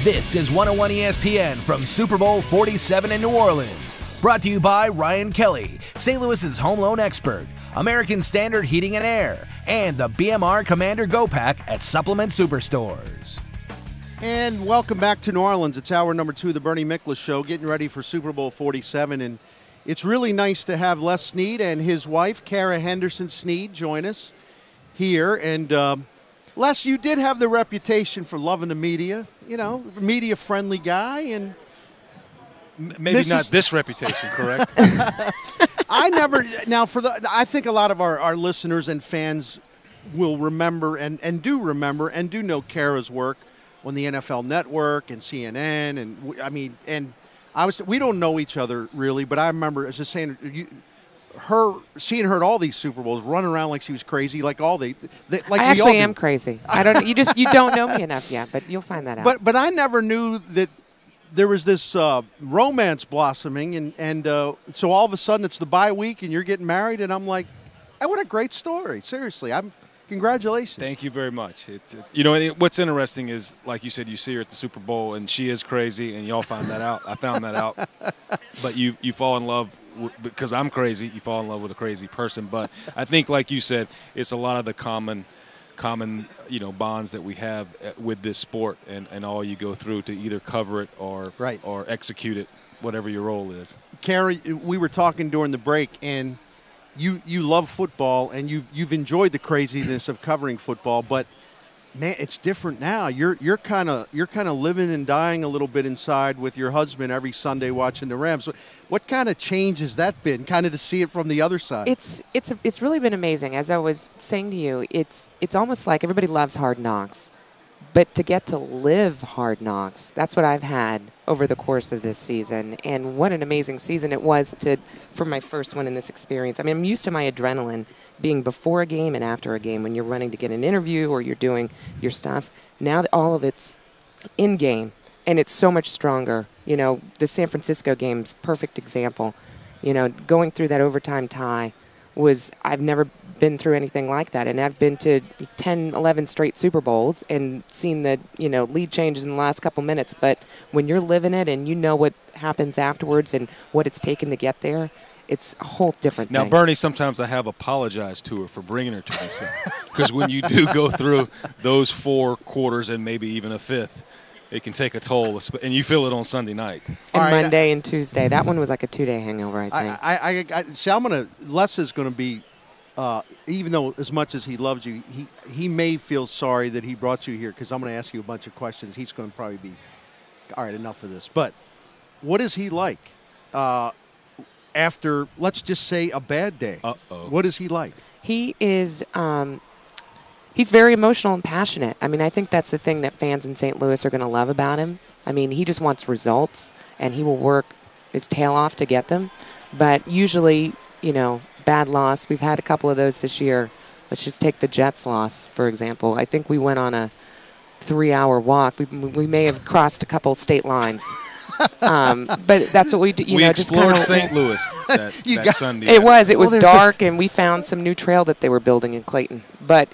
This is 101 ESPN from Super Bowl 47 in New Orleans. Brought to you by Ryan Kelly, St. Louis's home loan expert, American Standard Heating and Air, and the BMR Commander Go Pack at Supplement Superstores. And welcome back to New Orleans. It's hour number 2 of the Bernie Miklasz Show, getting ready for Super Bowl 47. And it's really nice to have Les Snead and his wife, Carrie Henderson Snead, join us here. And Les, you did have the reputation for loving the media, you know, media-friendly guy. And maybe not this reputation, correct? I think a lot of our listeners and fans will remember and do know Kara's work on the NFL Network and CNN, we don't know each other really, but I remember as just saying, seeing her at all these Super Bowls, running around like she was crazy, like I actually am crazy. You don't know me enough yet, but you'll find that out. But I never knew that there was this romance blossoming, and so all of a sudden it's the bye week and you're getting married, and I'm like, oh, what a great story! Seriously, congratulations. Thank you very much. What's interesting is, like you said, you see her at the Super Bowl, and she is crazy, and y'all find that out. I found that out. But you fall in love because I'm crazy. You fall in love with a crazy person. But I think, like you said, it's a lot of the common bonds that we have with this sport, and all you go through to either cover it or execute it, whatever your role is. Carrie, we were talking during the break, and you love football, and you've enjoyed the craziness of covering football, but man, it's different now. You're kind of living and dying a little bit inside with your husband every Sunday watching the Rams. What kind of change has that been? Kind of to see it from the other side. It's really been amazing. As I was saying to you, it's almost like everybody loves Hard Knocks, but to get to live Hard Knocks, that's what I've had over the course of this season. And what an amazing season it was for my first one in this experience. I mean, I'm used to my adrenaline being before a game and after a game when you're running to get an interview or you're doing your stuff. Now that all of it's in game, and it's so much stronger. You know, the San Francisco game's perfect example. You know, going through that overtime tie I've never been through anything like that. And I've been to 10, 11 straight Super Bowls and seen the, lead changes in the last couple minutes. But when you're living it and you know what happens afterwards and what it's taken to get there, it's a whole different thing. Now, Bernie, sometimes I have apologized to her for bringing her to the set. Because when you do go through those 4 quarters and maybe even a fifth, it can take a toll, and you feel it on Sunday night. And Monday and Tuesday. That one was like a 2-day hangover, I think. Les is going to be, even though as much as he loves you, he may feel sorry that he brought you here, because I'm going to ask you a bunch of questions. He's going to probably be, all right, enough of this. But what is he like after, let's just say, a bad day? Uh-oh. What is he like? He is... He's very emotional and passionate. I mean, I think that's the thing that fans in St. Louis are going to love about him. I mean, he just wants results, and he will work his tail off to get them. But usually, bad loss. We've had a couple of those this year. Let's just take the Jets loss, for example. I think we went on a 3-hour walk. We may have crossed a couple state lines. But that's what we do. We explored St. Louis that Sunday. It was dark, and we found some new trail that they were building in Clayton. But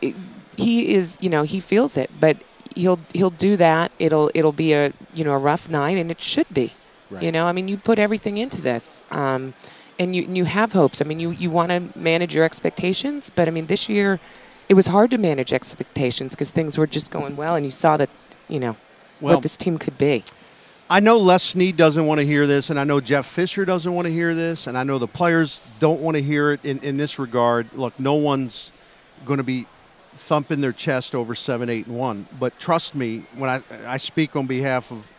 he is, he feels it, but he'll do that. It'll be a rough night, and it should be. Right. I mean, you put everything into this, and you have hopes. I mean, you want to manage your expectations, but I mean, this year it was hard to manage expectations because things were just going well, and you saw that what this team could be. I know Les Snead doesn't want to hear this, and I know Jeff Fisher doesn't want to hear this, and I know the players don't want to hear it in this regard. Look, no one's going to be thumping their chest over 7-8-1. But trust me, when I speak on behalf of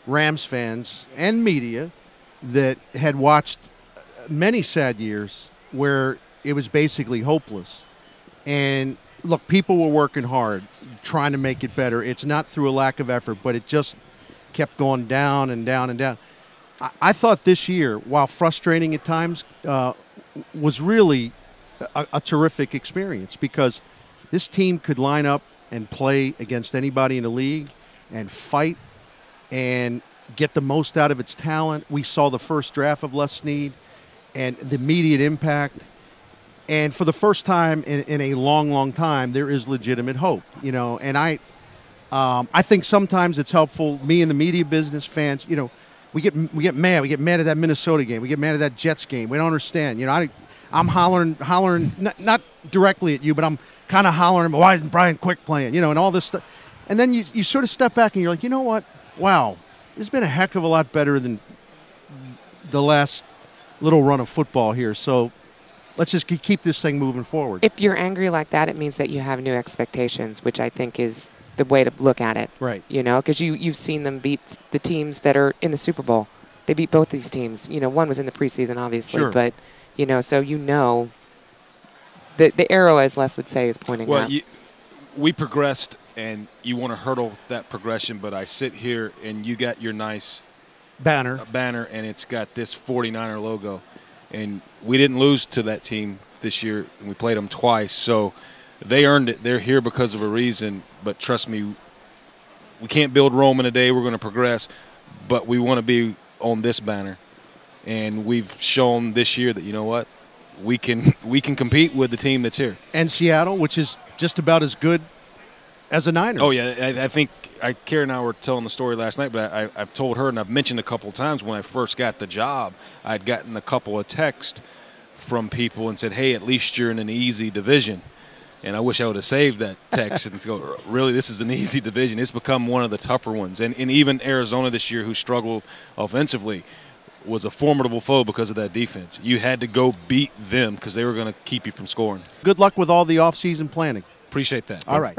Rams fans and media that had watched many sad years where it was basically hopeless. And look, people were working hard, trying to make it better. It's not through a lack of effort, but it just kept going down and down and down. I thought this year, while frustrating at times, was really a terrific experience, because this team could line up and play against anybody in the league and fight and get the most out of its talent. We saw the first draft of Les Snead and the immediate impact. And for the first time in a long, long time, there is legitimate hope, And I think sometimes it's helpful. Me and the media business fans, you know, we get mad. We get mad at that Minnesota game. We get mad at that Jets game. We don't understand. You know, I'm hollering, not directly at you, but I'm kind of hollering, why isn't Brian Quick playing? You know, and all this stuff. And then you sort of step back and you're like, you know what? Wow, it's been a heck of a lot better than the last little run of football here. So let's just keep this thing moving forward. If you're angry like that, it means that you have new expectations, which I think is the way to look at it. Right. You know, because you've seen them beat the teams that are in the Super Bowl. They beat both these teams. You know, one was in the preseason, obviously, sure. But, you know, so you know the arrow, as Les would say, is pointing up. We progressed, and you want to hurdle that progression, but I sit here, and you got your nice banner, and it's got this 49er logo. And we didn't lose to that team this year, and we played them twice. So they earned it. They're here because of a reason. But trust me, we can't build Rome in a day. We're going to progress, but we want to be on this banner. And we've shown this year that, you know what, we can compete with the team that's here. And Seattle, which is just about as good as the Niners. Oh, yeah. I think Carrie and I were telling the story last night, but I've told her, and I've mentioned a couple of times when I first got the job, I'd gotten a couple of texts from people and said, hey, at least you're in an easy division. And I wish I would have saved that text and go, really, this is an easy division. It's become one of the tougher ones. And even Arizona this year, who struggled offensively, was a formidable foe because of that defense. You had to go beat them because they were going to keep you from scoring. Good luck with all the off-season planning. Appreciate that. All right.